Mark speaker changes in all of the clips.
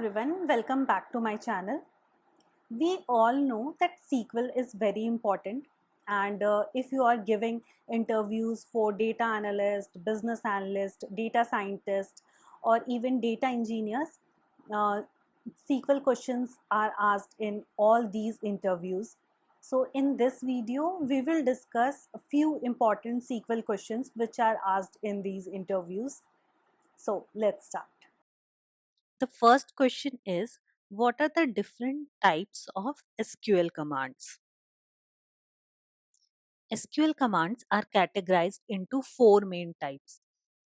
Speaker 1: everyone, welcome back to my channel. We all know that SQL is very important, and if you are giving interviews for data analyst, business analyst, data scientist, or even data engineers, uh, SQL questions are asked in all these interviews. So in this video, we will discuss a few important SQL questions which are asked in these interviews. So let's start. The first question is, what are the different types of SQL commands? SQL commands are categorized into four main types.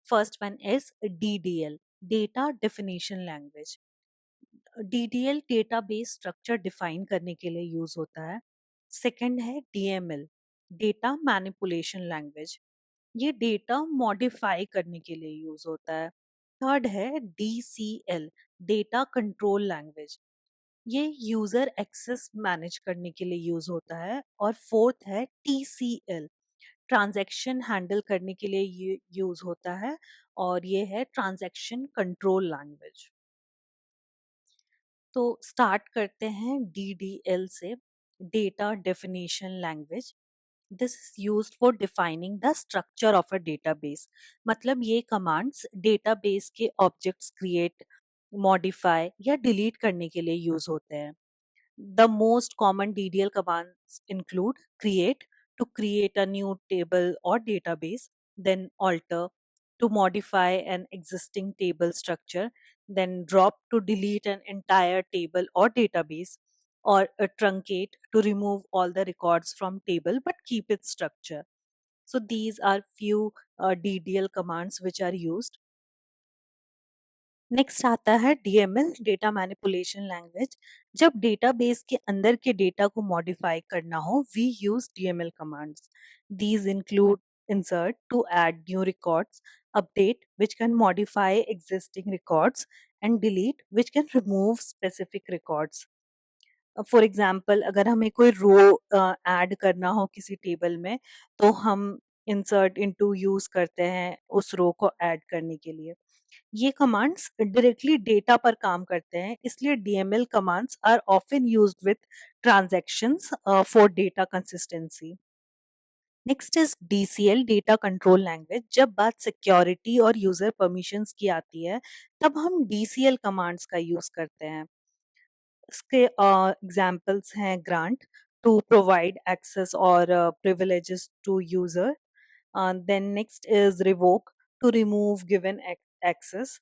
Speaker 1: First one is DDL, Data Definition Language. DDL database structure define करने के लिए use होता है. Second है DML, Data Manipulation Language. ये data modify करने के लिए यूज होता है. थर्ड है DCL, डेटा कंट्रोल लैंग्वेज. ये यूजर एक्सेस मैनेज करने के लिए यूज होता है. और फोर्थ है TCL, ट्रांजैक्शन हैंडल करने के लिए ये यूज होता है. और ये है ट्रांजैक्शन कंट्रोल लैंग्वेज. तो स्टार्ट करते हैं DDL से, data definition language. This is used for defining the structure of a database. मतलब ये कमांड्स डेटाबेस के ऑब्जेक्ट्स क्रिएट, मॉडिफाई या डिलीट करने के लिए यूज होते हैं. The most common DDL commands include create to create a new table or database, then alter to modify an existing table structure, then drop to delete an entire table or database, or truncate to remove all the records from table but keep its structure. So these are few DDL commands which are used. Next आता है DML, data manipulation language. जब database के अंदर के data को modify करना हो, we use DML commands. These include insert to add new records, update which can modify existing records, and delete which can remove specific records. For example अगर हमें कोई रो ऐड करना हो किसी टेबल में, तो हम इंसर्ट इनटू यूज करते हैं उस रो को ऐड करने के लिए. ये कमांड्स डायरेक्टली डेटा पर काम करते हैं, इसलिए DML commands are often used with transactions for data consistency. Next is DCL, data control language. जब बात सिक्योरिटी और यूजर परमिशंस की आती है, तब हम DCL कमांड्स का यूज करते हैं. इसके एग्जांपल्स हैं ग्रांट टू प्रोवाइड एक्सेस और privileges to user. Then next is revoke to remove given access.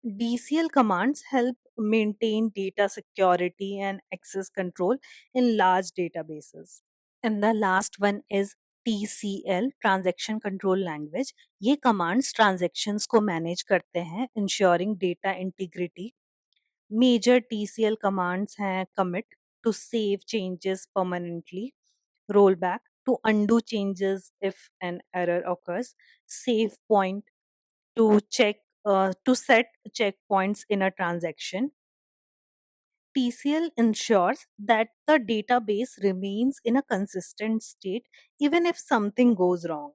Speaker 1: DCL commands help maintain data security and access control in large databases. And the last one is TCL, Transaction Control Language. ये commands transactions को manage करते हैं, ensuring data integrity. Major TCL commands हैं commit to save changes permanently, rollback to undo changes if an error occurs, save point to set checkpoints in a transaction. TCL ensures that the database remains in a consistent state even if something goes wrong.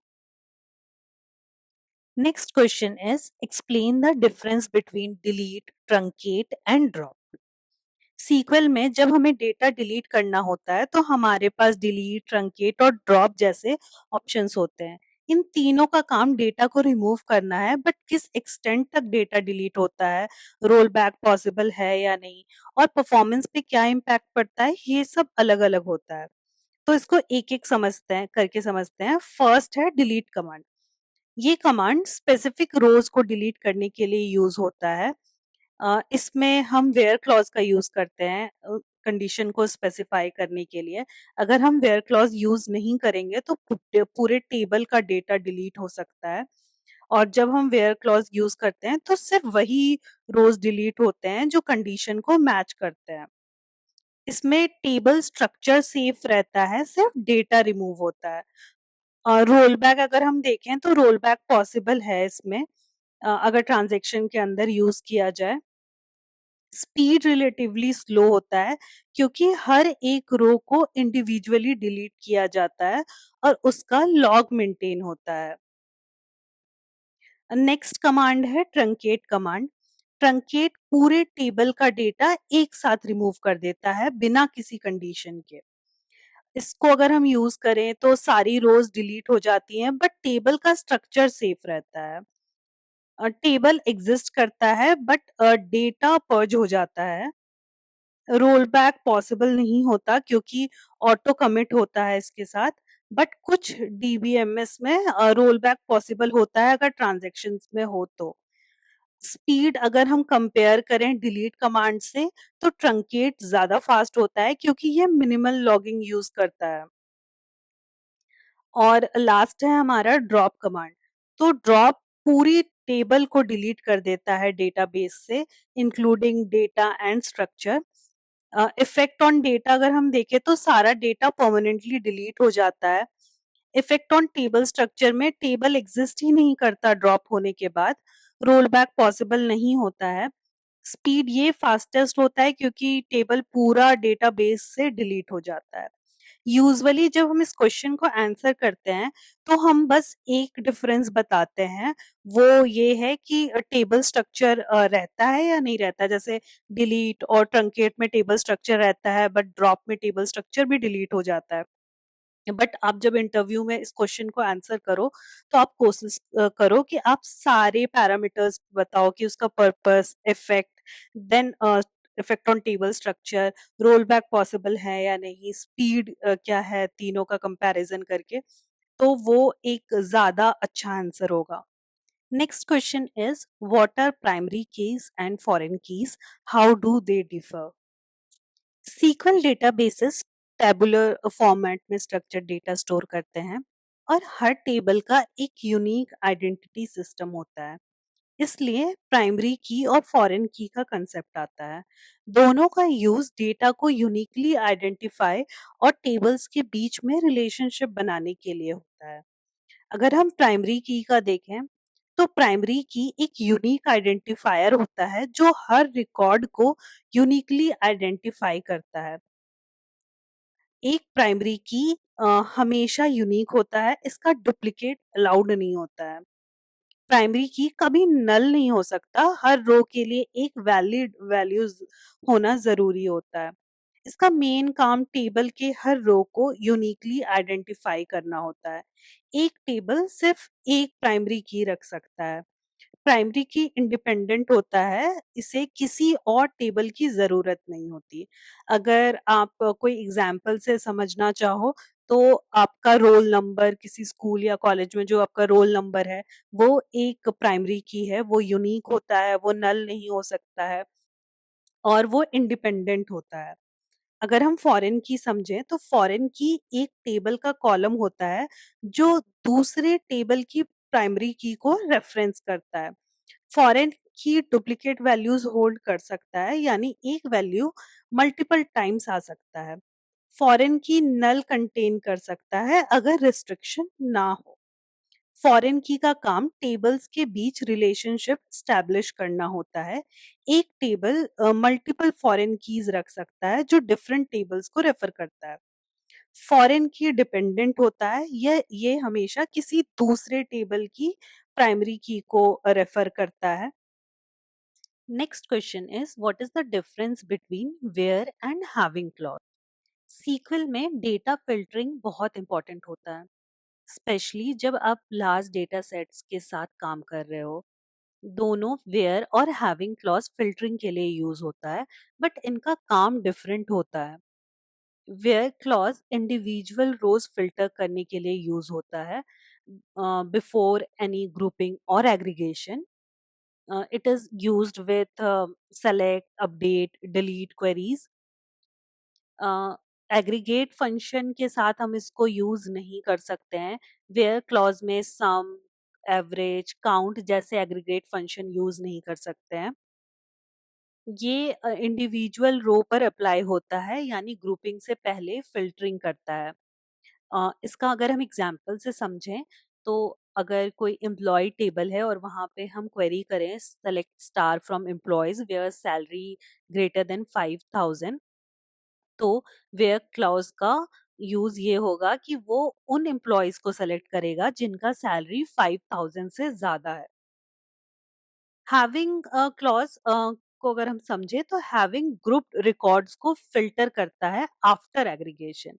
Speaker 1: Next question is, explain the difference between delete, truncate and drop. SQL में जब हमें data delete करना होता है, तो हमारे पास delete, truncate और drop जैसे ऑप्शंस होते हैं. इन तीनों का काम डेटा को रिमूव करना है, बट किस एक्सटेंट तक डेटा डिलीट होता है, रोल बैक पॉसिबल है या नहीं, और परफॉर्मेंस पे क्या इम्पैक्ट पड़ता है, ये सब अलग अलग होता है. तो इसको एक एक समझते हैं. फर्स्ट है डिलीट कमांड. ये कमांड स्पेसिफिक रोज को डिलीट करने के लिए यूज होता है. इसमें हम वेयर क्लॉज का यूज करते हैं कंडीशन को स्पेसिफाई करने के लिए. अगर हम वेयर क्लॉज यूज नहीं करेंगे, तो पूरे टेबल का डेटा डिलीट हो सकता है. और जब हम वेयर क्लॉज यूज करते हैं, तो सिर्फ वही रोज डिलीट होते हैं जो कंडीशन को मैच करते हैं. इसमें टेबल स्ट्रक्चर सेफ रहता है, सिर्फ डेटा रिमूव होता है. और रोल बैक अगर हम देखें, तो रोल बैक पॉसिबल है इसमें, अगर ट्रांजेक्शन के अंदर यूज किया जाए. स्पीड रिलेटिवली स्लो होता है, क्योंकि हर एक रो को इंडिविजुअली डिलीट किया जाता है और उसका लॉग मेंटेन होता है. नेक्स्ट कमांड है ट्रंकेट कमांड. ट्रंकेट पूरे टेबल का डेटा एक साथ रिमूव कर देता है बिना किसी कंडीशन के। इसको अगर हम यूज करें तो सारी रोज डिलीट हो जाती हैं बट टेबल का स्ट्रक्चर सेफ रहता है। टेबल एग्जिस्ट करता है बट डेटा पर्ज हो जाता है। रोल बैक पॉसिबल नहीं होता क्योंकि ऑटो कमिट होता है इसके साथ। बट कुछ डीबीएमएस में रोल बैक पॉसिबल होता है अगर ट्रांजैक्शंस में हो तो। स्पीड अगर हम कंपेयर करें डिलीट कमांड से तो ट्रंकेट ज्यादा फास्ट होता है क्योंकि ये मिनिमल लॉगिंग यूज करता है। और लास्ट है हमारा ड्रॉप कमांड। तो ड्रॉप पूरी टेबल को डिलीट कर देता है डेटाबेस से, including data and structure. Effect on data अगर हम देखें तो सारा डेटा परमानेंटली डिलीट हो जाता है। इफेक्ट ऑन टेबल स्ट्रक्चर में टेबल एग्जिस्ट ही नहीं करता ड्रॉप होने के बाद। रोल बैक पॉसिबल नहीं होता है। स्पीड ये फास्टेस्ट होता है क्योंकि टेबल पूरा डेटाबेस से डिलीट हो जाता है। यूजुअली जब हम इस क्वेश्चन को आंसर करते हैं तो हम बस एक डिफरेंस बताते हैं। वो ये है कि टेबल स्ट्रक्चर रहता है या नहीं रहता। जैसे डिलीट और ट्रंकेट में टेबल स्ट्रक्चर रहता है बट ड्रॉप में टेबल स्ट्रक्चर भी डिलीट हो जाता है। बट आप जब इंटरव्यू में इस क्वेश्चन को आंसर करो तो आप कोशिश करो कि आप सारे पैरामीटर्स बताओ कि उसका purpose, effect, then effect on table structure, roll back possible है या नहीं, स्पीड क्या है, तीनों का कंपैरिजन करके। तो वो एक ज्यादा अच्छा आंसर होगा। Next question is what are primary keys and foreign keys, how do they differ. SQL databases tabular format में स्ट्रक्चर्ड डेटा स्टोर करते हैं और हर टेबल का एक यूनिक आइडेंटिटी सिस्टम होता है। इसलिए प्राइमरी की और फॉरेन की का कंसेप्ट आता है। दोनों का यूज डेटा को यूनिकली आइडेंटिफाई और टेबल्स के बीच में रिलेशनशिप बनाने के लिए होता है। अगर हम प्राइमरी की का देखें तो प्राइमरी की एक यूनिक आइडेंटिफायर होता है जो हर रिकॉर्ड को यूनिकली आइडेंटिफाई करता है। एक प्राइमरी की हमेशा यूनिक होता है, इसका डुप्लीकेट अलाउड नहीं होता है। प्राइमरी की कभी नल नहीं हो सकता, हर रो के लिए एक वैलिड वैल्यूज होना जरूरी होता है। इसका मेन काम टेबल के हर रो को यूनिकली आइडेंटिफाई करना होता है। एक टेबल सिर्फ एक प्राइमरी की रख सकता है। प्राइमरी की इंडिपेंडेंट होता है, इसे किसी और टेबल की जरूरत नहीं होती। अगर आप कोई एग्जाम्पल से समझना चाहो तो आपका रोल नंबर किसी स्कूल या कॉलेज में जो आपका रोल नंबर है वो एक प्राइमरी की है, वो यूनिक होता है, वो नल नहीं हो सकता है और वो इंडिपेंडेंट होता है। अगर हम फॉरेन की समझें तो फॉरेन की एक टेबल का कॉलम होता है जो दूसरे टेबल की प्राइमरी की को रेफरेंस करता है। फॉरेन की डुप्लीकेट वैल्यूज होल्ड कर सकता है, यानी एक वैल्यू मल्टीपल टाइम्स आ सकता है। फॉरेन की नल कंटेन कर सकता है अगर रिस्ट्रिक्शन ना हो। फॉरेन की का काम टेबल्स के बीच रिलेशनशिप स्टैब्लिश करना होता है। एक टेबल मल्टीपल फॉरेन कीज रख सकता है जो डिफरेंट टेबल्स को रेफर करता है। फॉरेन की डिपेंडेंट होता है, ये हमेशा किसी दूसरे टेबल की प्राइमरी की को रेफर करता है। Next question is what is the difference between where and having clause. SQL में डेटा फिल्टरिंग बहुत इंपॉर्टेंट होता है, स्पेशली जब आप लार्ज डेटा सेट्स के साथ काम कर रहे हो। दोनों वेयर और हैविंग क्लॉज फिल्टरिंग के लिए यूज होता है बट इनका काम डिफरेंट होता है। Where clause individual rows filter करने के लिए यूज होता है बिफोर एनी ग्रुपिंग और aggregation. It is used with select, update, delete queries. Aggregate function के साथ हम इसको यूज नहीं कर सकते हैं। वेयर क्लॉज में सम, एवरेज, काउंट जैसे एग्रीगेट फंक्शन यूज नहीं कर सकते हैं। ये इंडिविजुअल रो पर अप्लाई होता है, यानी ग्रुपिंग से पहले फिल्टरिंग करता है। इसका अगर हम एग्जाम्पल से समझें तो अगर कोई एम्प्लॉय टेबल है और वहां पे हम क्वेरी करें select star from employees where salary greater than 5,000, तो वेयर क्लॉज का यूज ये होगा कि वो उन एम्प्लॉयज को सेलेक्ट करेगा जिनका सैलरी 5,000 से ज्यादा है। हैविंग क्लॉज को अगर हम समझे तो हैविंग ग्रुप रिकॉर्ड्स को फिल्टर करता है आफ्टर एग्रीगेशन।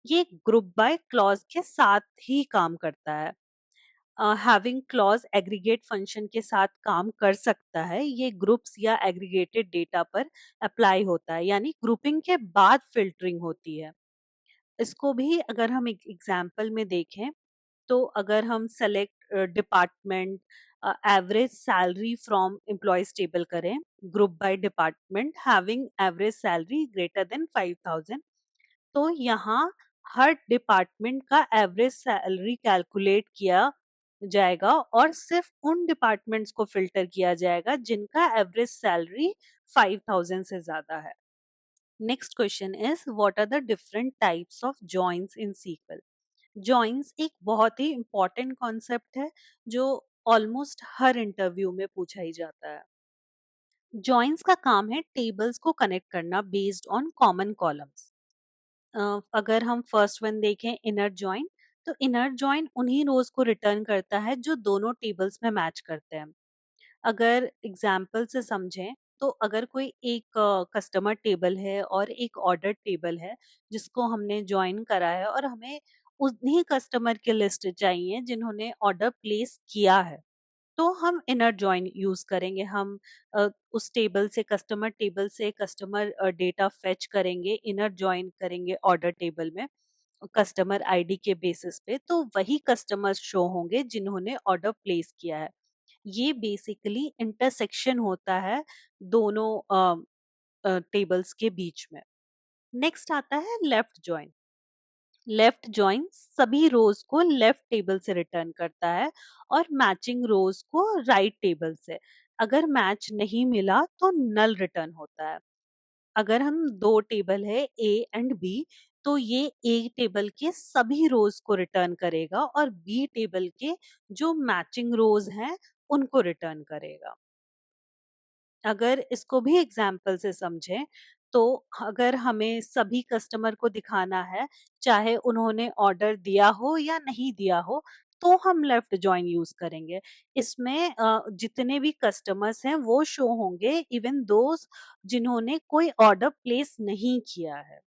Speaker 1: ये ग्रुप बाय क्लॉज के साथ ही काम करता है। हैविंग क्लॉज एग्रीगेट फंक्शन के साथ काम कर सकता है। ये ग्रुप्स या एग्रीगेटेड डेटा पर अप्लाई होता है, यानी ग्रुपिंग के बाद फिल्टरिंग होती है। इसको भी अगर हम एक एग्जांपल में देखें तो अगर हम select department average salary from employees table करें, group by department having average salary greater than 5000, तो यहाँ हर डिपार्टमेंट का एवरेज सैलरी कैलकुलेट किया जाएगा और सिर्फ उन डिपार्टमेंट्स को फिल्टर किया जाएगा जिनका एवरेज सैलरी 5000 से ज्यादा है। Next question is what are the different types of joins in SQL. Joins एक बहुत ही इंपॉर्टेंट कॉन्सेप्ट है जो ऑलमोस्ट हर इंटरव्यू में पूछा ही जाता है। जॉइंस का काम है टेबल्स को कनेक्ट करना बेस्ड ऑन कॉमन कॉलम्स। अगर हम फर्स्ट वन देखें इनर जॉइन, तो इनर जॉइन उन्हीं रोज को रिटर्न करता है जो दोनों टेबल्स में मैच करते हैं। अगर एग्जाम्पल से समझें तो अगर कोई एक कस्टमर टेबल है और एक ऑर्डर टेबल है जिसको हमने ज्वाइन करा है और हमें उन्हीं कस्टमर की लिस्ट चाहिए जिन्होंने ऑर्डर प्लेस किया है, तो हम इनर जॉइन यूज करेंगे। हम उस टेबल से कस्टमर डेटा फेच करेंगे, इनर जॉइन करेंगे ऑर्डर टेबल में कस्टमर आईडी के बेसिस पे, तो वही कस्टमर शो होंगे जिन्होंने ऑर्डर प्लेस किया है। ये बेसिकली इंटरसेक्शन होता है दोनों टेबल्स के बीच में। नेक्स्ट आता है लेफ्ट जॉइन। लेफ्ट जॉइन सभी रोज को लेफ्ट टेबल से रिटर्न करता है और मैचिंग रोज को राइट टेबल से। अगर मैच नहीं मिला तो नल रिटर्न होता है। अगर हम दो टेबल है ए एंड बी, तो ये ए टेबल के सभी रोज को रिटर्न करेगा और बी टेबल के जो मैचिंग रोज हैं उनको रिटर्न करेगा। अगर इसको भी एग्जाम्पल से समझें तो अगर हमें सभी कस्टमर को दिखाना है चाहे उन्होंने ऑर्डर दिया हो या नहीं दिया हो, तो हम लेफ्ट जॉइन यूज करेंगे। इसमें जितने भी कस्टमर्स हैं वो शो होंगे इवन दोस्त जिन्होंने कोई ऑर्डर प्लेस नहीं किया है।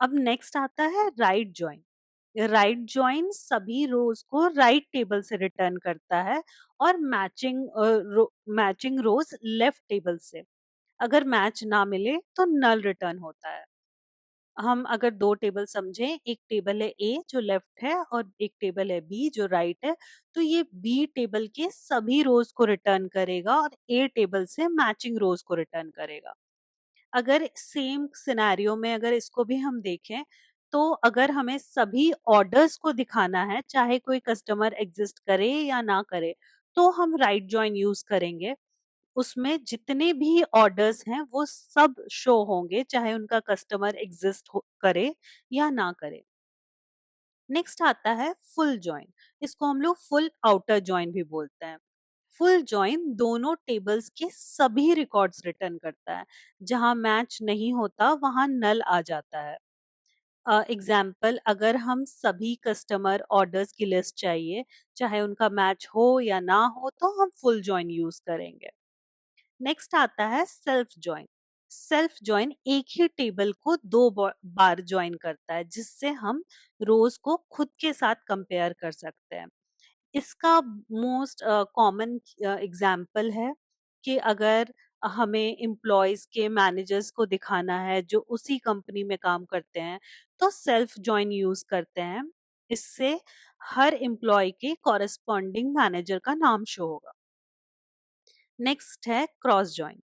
Speaker 1: अब नेक्स्ट आता है राइट जॉइन। राइट जॉइन सभी रोज को राइट टेबल से रिटर्न करता है और मैचिंग रोज लेफ्ट टेबल से। अगर मैच ना मिले तो नल रिटर्न होता है। हम अगर दो टेबल समझें, एक टेबल है ए जो लेफ्ट है और एक टेबल है बी जो राइट है, तो ये बी टेबल के सभी रोज को रिटर्न करेगा और ए टेबल से मैचिंग रोज को रिटर्न करेगा। अगर सेम सिनेरियो में अगर इसको भी हम देखें, तो अगर हमें सभी ऑर्डर्स को दिखाना है चाहे कोई कस्टमर एग्जिस्ट करे या ना करे, तो हम राइट जॉइन यूज करेंगे। उसमें जितने भी ऑर्डर्स हैं वो सब शो होंगे चाहे उनका कस्टमर एग्जिस्ट करे या ना करे। नेक्स्ट आता है फुल जॉइन। इसको हम लोग फुल आउटर जॉइन भी बोलते हैं। फुल जॉइन दोनों टेबल्स के सभी रिकॉर्ड्स रिटर्न करता है। जहां मैच नहीं होता वहां नल आ जाता है। एग्जाम्पल, अगर हम सभी कस्टमर ऑर्डर्स की लिस्ट चाहिए चाहे उनका मैच हो या ना हो, तो हम फुल जॉइन यूज करेंगे। नेक्स्ट आता है सेल्फ जॉइन। सेल्फ जॉइन एक ही टेबल को दो बार जॉइन करता है जिससे हम रोज को खुद के साथ कंपेयर कर सकते हैं। इसका मोस्ट कॉमन एग्जाम्पल है कि अगर हमें एम्प्लॉयज के मैनेजर्स को दिखाना है जो उसी कंपनी में काम करते हैं, तो सेल्फ जॉइन यूज करते हैं। इससे हर एम्प्लॉय के कॉरेस्पॉन्डिंग मैनेजर का नाम शो होगा। नेक्स्ट है क्रॉस जॉइन।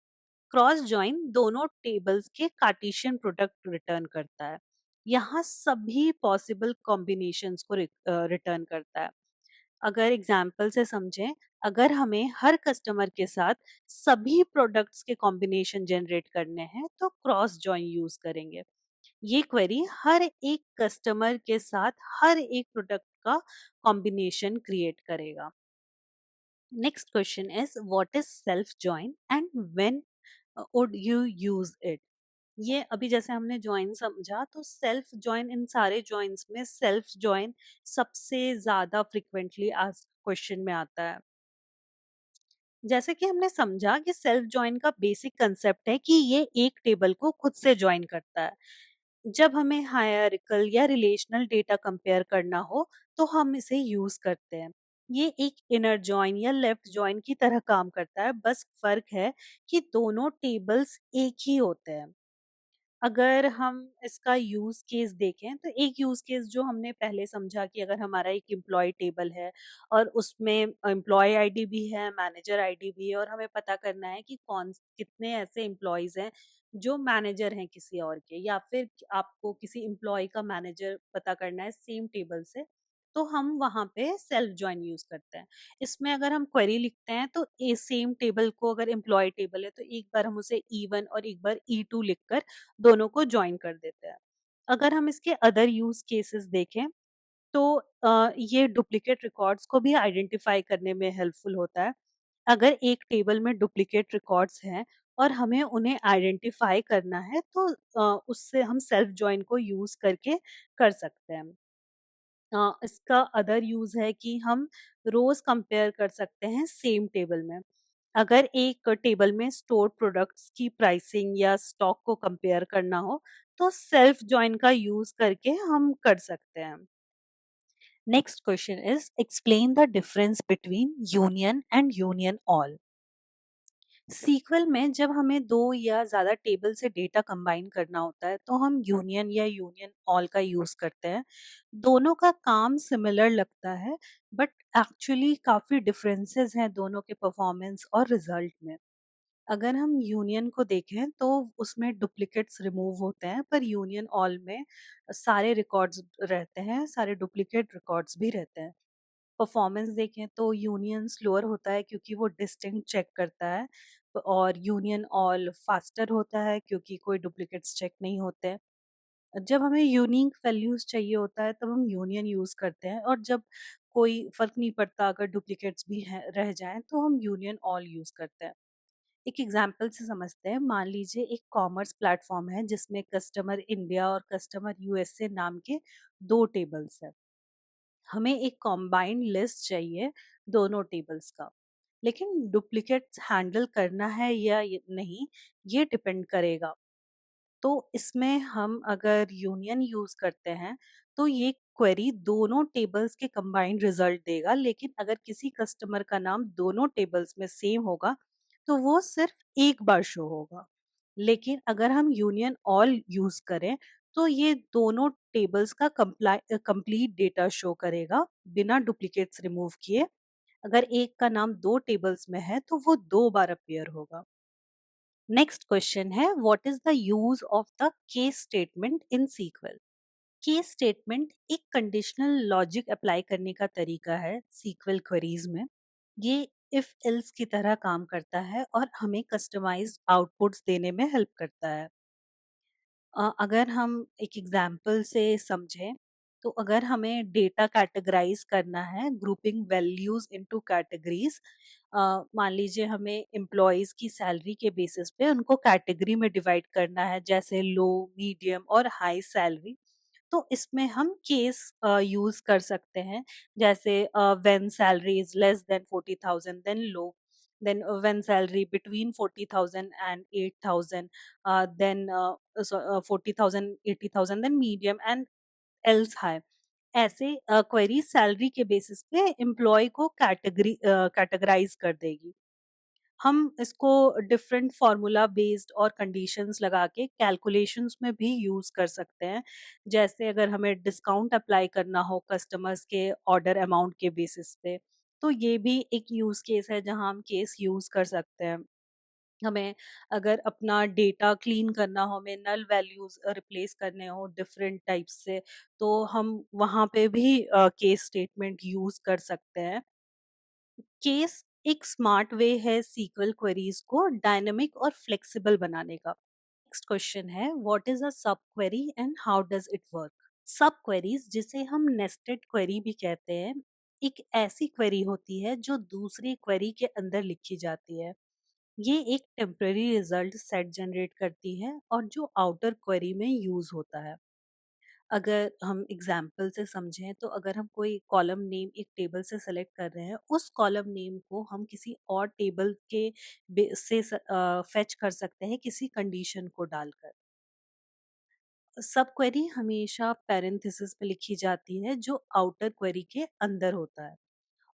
Speaker 1: क्रॉस जॉइन दोनों टेबल्स के कार्टेशियन प्रोडक्ट रिटर्न करता है। यहाँ सभी पॉसिबल कॉम्बिनेशंस को रिटर्न करता है। अगर एग्जाम्पल से समझें, अगर हमें हर कस्टमर के साथ सभी प्रोडक्ट्स के कॉम्बिनेशन जनरेट करने हैं तो क्रॉस जॉइन यूज करेंगे। ये क्वेरी हर एक कस्टमर के साथ हर एक प्रोडक्ट का कॉम्बिनेशन क्रिएट करेगा। Next question is what is self join and when would you use it. ये अभी जैसे हमने ज्वाइन समझा, तो सेल्फ ज्वाइन इन सारे ज्वाइंस में सेल्फ ज्वाइन सबसे ज्यादा फ्रिक्वेंटली आज क्वेश्चन में आता है। जैसे कि हमने समझा कि सेल्फ जॉइन का बेसिक कंसेप्ट है कि ये एक टेबल को खुद से जॉइन करता है। जब हमें हायरार्किकल या रिलेशनल डेटा कंपेयर करना हो तो हम इसे यूज करते हैं। ये एक इनर जॉइन या लेफ्ट जॉइन की तरह काम करता है, बस फर्क है कि दोनों टेबल्स एक ही होते हैं। अगर हम इसका यूज़ केस देखें तो एक यूज़ केस जो हमने पहले समझा कि अगर हमारा एक एम्प्लॉय टेबल है और उसमें एम्प्लॉय आईडी भी है, मैनेजर आईडी भी है, और हमें पता करना है कि कौन कितने ऐसे एम्प्लॉयज हैं जो मैनेजर हैं किसी और के, या फिर आपको किसी एम्प्लॉय का मैनेजर पता करना है सेम टेबल से, तो हम वहां पे सेल्फ जॉइन यूज करते हैं। इसमें अगर हम क्वेरी लिखते हैं तो ए सेम टेबल को, अगर एम्प्लॉय टेबल है तो एक बार हम उसे E1 और एक बार E2 लिखकर दोनों को जॉइन कर देते हैं। अगर हम इसके अदर यूज केसेस देखें तो ये डुप्लीकेट रिकॉर्ड्स को भी आइडेंटिफाई करने में हेल्पफुल होता है। अगर एक टेबल में डुप्लीकेट रिकॉर्ड्स हैं और हमें उन्हें आइडेंटिफाई करना है तो उससे हम सेल्फ जॉइन को यूज करके कर सकते हैं। इसका अदर यूज है कि हम रोज कंपेयर कर सकते हैं सेम टेबल में। अगर एक टेबल में स्टोर प्रोडक्ट्स की प्राइसिंग या स्टॉक को कंपेयर करना हो तो सेल्फ जॉइन का यूज करके हम कर सकते हैं। Next question is explain the difference between union and union all. SQL में जब हमें दो या ज्यादा टेबल से डेटा कंबाइन करना होता है तो हम यूनियन या यूनियन ऑल का यूज करते हैं। दोनों का काम सिमिलर लगता है, बट एक्चुअली काफी डिफरेंसेस हैं दोनों के परफॉर्मेंस और रिजल्ट में। अगर हम यूनियन को देखें तो उसमें डुप्लीकेट्स रिमूव होते हैं, पर यूनियन ऑल में सारे रिकॉर्ड्स रहते हैं, सारे डुप्लीकेट रिकॉर्ड्स भी रहते हैं। परफॉर्मेंस देखें तो यूनियन स्लोअर होता है क्योंकि वो डिस्टिंक्ट चेक करता है, और यूनियन ऑल फास्टर होता है क्योंकि कोई डुप्लीकेट्स चेक नहीं होते हैं। जब हमें यूनिक वैल्यूज चाहिए होता है तब हम यूनियन यूज करते हैं, और जब कोई फर्क नहीं पड़ता अगर डुप्लीकेट्स भी रह जाएं तो हम यूनियन ऑल यूज करते हैं। एक एग्जाम्पल से समझते हैं। मान लीजिए एक कॉमर्स प्लेटफॉर्म है जिसमें कस्टमर इंडिया और कस्टमर यूएसए नाम के दो टेबल्स हैं। हमें एक कॉम्बाइंड लिस्ट चाहिए दोनों टेबल्स का, लेकिन डुप्लीकेट्स हैंडल करना है या नहीं, ये डिपेंड करेगा। तो इसमें हम अगर यूनियन यूज करते हैं तो ये क्वेरी दोनों टेबल्स के कंबाइंड रिजल्ट देगा, लेकिन अगर किसी कस्टमर का नाम दोनों टेबल्स में सेम होगा तो वो सिर्फ एक बार शो होगा। लेकिन अगर हम यूनियन ऑल यूज करें तो ये दोनों टेबल्स का कंप्लीट डेटा शो करेगा बिना डुप्लीकेट्स रिमूव किए। अगर एक का नाम दो टेबल्स में है तो वो दो बार अपीयर होगा। नेक्स्ट क्वेश्चन है what is the use of the case statement in SQL. Case statement एक कंडीशनल लॉजिक अप्लाई करने का तरीका है सीक्वल क्वेरीज में। ये इफ एल्स की तरह काम करता है और हमें कस्टमाइज्ड आउटपुट्स देने में हेल्प करता है। अगर हम एक एग्जाम्पल से समझें तो अगर हमें डेटा कैटेगराइज करना है ग्रुपिंग वैल्यूज इनटू कैटेगरीज, मान लीजिए हमें एम्प्लॉयज की सैलरी के बेसिस पे उनको कैटेगरी में डिवाइड करना है, जैसे लो, मीडियम और हाई सैलरी। तो इसमें हम केस यूज कर सकते हैं, जैसे when salary is less than 40,000 then low, then when salary between 40,000 and 8,000, then 40,000 80,000 then medium and else high। ऐसे क्वेरी सैलरी के बेसिस पे एम्प्लॉय को कैटेगराइज कर देगी। हम इसको डिफरेंट फार्मूला बेस्ड और कंडीशंस लगा के कैलकुलेशंस में भी यूज कर सकते हैं। जैसे अगर हमें डिस्काउंट अप्लाई करना हो कस्टमर्स के ऑर्डर अमाउंट के बेसिस पे, तो ये भी एक यूज केस है जहां हम केस यूज कर सकते हैं। हमें अगर अपना डेटा क्लीन करना हो, हमें नल वैल्यूज रिप्लेस करने हो डिफरेंट टाइप्स से, तो हम वहां पे भी केस स्टेटमेंट यूज कर सकते हैं। केस एक स्मार्ट वे है सीक्वल क्वेरीज को डायनेमिक और फ्लेक्सिबल बनाने का। नेक्स्ट क्वेश्चन है व्हाट इज अ सब query and how does it work. सब क्वेरीज, जिसे हम नेस्टेड क्वेरी भी कहते हैं, एक ऐसी क्वेरी होती है जो दूसरी क्वेरी के अंदर लिखी जाती है। ये एक टेम्पररी रिजल्ट सेट जनरेट करती है और जो आउटर क्वेरी में यूज होता है। अगर हम एग्जाम्पल से समझें तो अगर हम कोई कॉलम नेम एक टेबल से सेलेक्ट कर रहे हैं, उस कॉलम नेम को हम किसी और टेबल के से फेच कर सकते हैं किसी कंडीशन को डालकर। सब क्वेरी हमेशा पैरेंथेसिस में लिखी जाती है जो आउटर क्वेरी के अंदर होता है,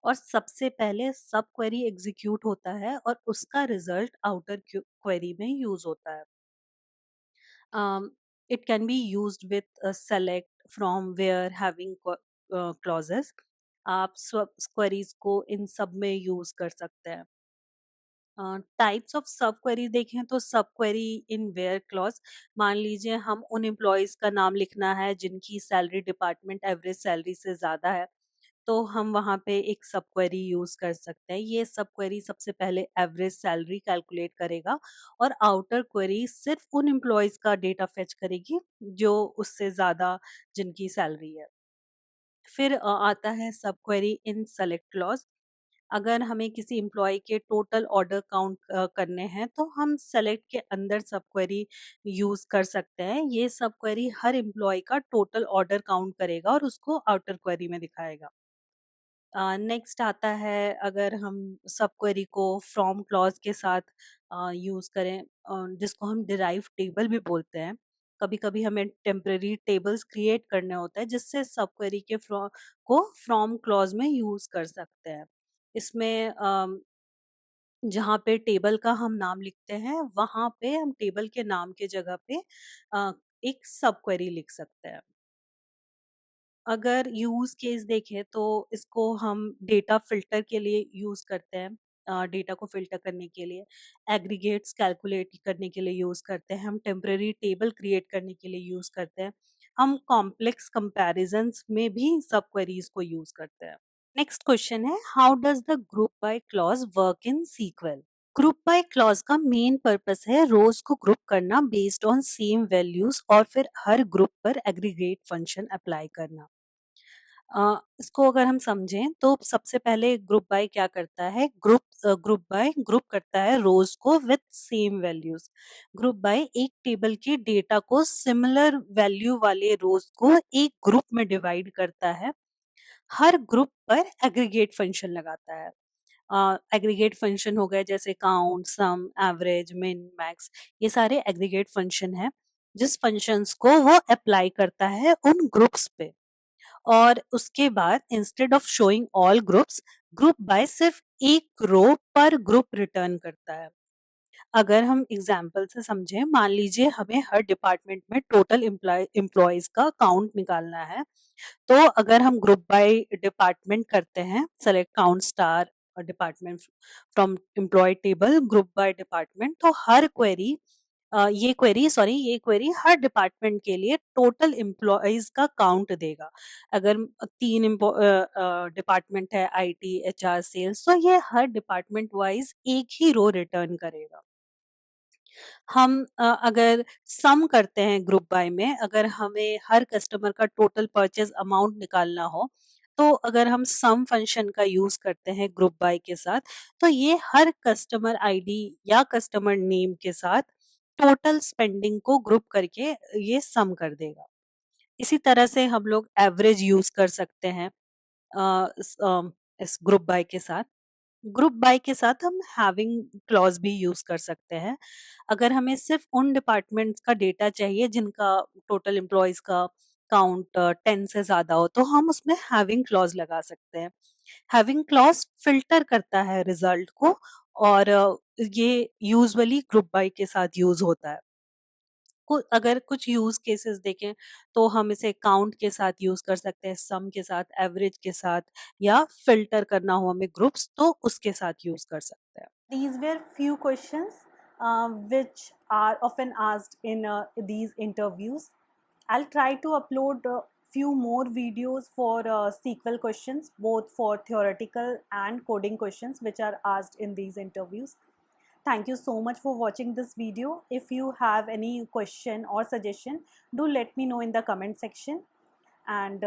Speaker 1: और सबसे पहले सब क्वेरी एग्जीक्यूट होता है और उसका रिजल्ट आउटर क्वेरी में यूज होता है। It can be used with a select from where having clauses. आप सब क्वेरीज को इन सब में यूज कर सकते हैं। टाइप्स ऑफ सब क्वेरी देखें तो सब क्वेरी इन वेयर क्लॉज, मान लीजिए हम उन एम्प्लॉयज का नाम लिखना है जिनकी सैलरी डिपार्टमेंट एवरेज सैलरी से ज्यादा है, तो हम वहाँ पे एक सब क्वेरी यूज कर सकते हैं। ये सब क्वेरी सबसे पहले एवरेज सैलरी कैलकुलेट करेगा और आउटर क्वेरी सिर्फ उन एम्प्लॉयज का डेटा फेच करेगी जो उससे ज्यादा जिनकी सैलरी है। फिर आता है सब क्वेरी इन सेलेक्ट क्लॉज। अगर हमें किसी एम्प्लॉय के टोटल ऑर्डर काउंट करने हैं तो हम सेलेक्ट के अंदर सब क्वेरी यूज कर सकते हैं। ये सब क्वेरी हर एम्प्लॉय का टोटल ऑर्डर काउंट करेगा और उसको आउटर क्वेरी में दिखाएगा। नेक्स्ट आता है, अगर हम सब क्वेरी को फ्रॉम क्लॉज के साथ यूज करें, जिसको हम डिराइव टेबल भी बोलते हैं। कभी कभी हमें टेम्पररी टेबल्स क्रिएट करने होते हैं जिससे सब क्वेरी के को फ्रॉम क्लॉज में यूज कर सकते हैं। इसमें जहाँ पे टेबल का हम नाम लिखते हैं वहां पे हम टेबल के नाम के जगह पे अ, एक सब क्वेरी लिख सकते हैं। अगर यूज केस देखें तो इसको हम डेटा फिल्टर के लिए यूज करते हैं। डेटा को फिल्टर करने के लिए, एग्रीगेट्स कैलकुलेट करने के लिए यूज करते हैं, हम टेम्पररी टेबल क्रिएट करने के लिए यूज करते हैं, हम कॉम्प्लेक्स कंपैरिजंस में भी सब क्वेरीज को यूज करते हैं। नेक्स्ट क्वेश्चन है, how does the group by clause work in SQL? Group by clause का मेन पर्पस है रोज को ग्रुप करना बेस्ड ऑन सेम वैल्यूज और फिर हर ग्रुप पर एग्रीगेट फंक्शन अप्लाई करना। इसको अगर हम समझें तो सबसे पहले ग्रुप बाय क्या करता है, ग्रुप बाय ग्रुप करता है रोज को with same values. Group by एक टेबल के डेटा को सिमिलर वैल्यू वाले रोज को एक ग्रुप में डिवाइड करता है, हर ग्रुप पर एग्रीगेट फंक्शन लगाता है। एग्रीगेट फंक्शन हो गए जैसे काउंट, सम, एवरेज, मिन, मैक्स, ये सारे एग्रीगेट फंक्शन है जिस फंक्शंस को वो अप्लाई करता है उन ग्रुप्स पे। और उसके बाद instead of showing all groups, group by सिर्फ एक रो पर ग्रुप रिटर्न करता है। अगर हम एग्जाम्पल से समझें, मान लीजिए हमें हर डिपार्टमेंट में टोटल एम्प्लॉयज का काउंट निकालना है, तो अगर हम ग्रुप बाय डिपार्टमेंट करते हैं, select count star department from employ table group by department, तो हर क्वेरी ये क्वेरी हर डिपार्टमेंट के लिए टोटल एम्प्लॉयज का काउंट देगा। अगर तीन डिपार्टमेंट है, आईटी, एचआर, सेल्स, तो ये हर डिपार्टमेंट वाइज एक ही रो रिटर्न करेगा। हम अगर सम करते हैं ग्रुप बाय में, अगर हमें हर कस्टमर का टोटल परचेज अमाउंट निकालना हो, तो अगर हम सम फंक्शन का यूज करते हैं ग्रुप बाय के साथ, तो ये हर कस्टमर आईडी या कस्टमर नेम के साथ टोटल स्पेंडिंग को ग्रुप करके ये सम कर देगा। इसी तरह से हम लोग एवरेज यूज कर सकते हैं इस ग्रुप बाय के साथ। ग्रुप बाय के साथ हम हैविंग क्लॉज भी यूज कर सकते हैं। अगर हमें सिर्फ उन डिपार्टमेंट्स का डेटा चाहिए जिनका टोटल एम्प्लॉयज का काउंट 10 से ज्यादा हो, तो हम उसमें हैविंग क्लॉज लगा सकते हैं। हैविंग क्लॉज फिल्टर करता है रिजल्ट को, और ये यूजुअली ग्रुप बाय के साथ यूज होता है। अगर कुछ यूज केसेस देखें तो हम इसे काउंट के साथ यूज कर सकते हैं, सम के साथ, एवरेज के साथ, या फिल्टर करना हो हमें ग्रुप्स तो उसके साथ यूज कर सकते हैं। These were few questions which are often asked in these interviews. I'll try to upload few more videos for SQL questions, both for theoretical and coding questions which are asked in these interviews. Thank you so much for watching this video. If you have any question or suggestion, do let me know in the comment section. And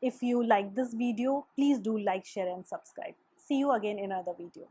Speaker 1: if you like this video, please do like, share and subscribe. See you again in another video.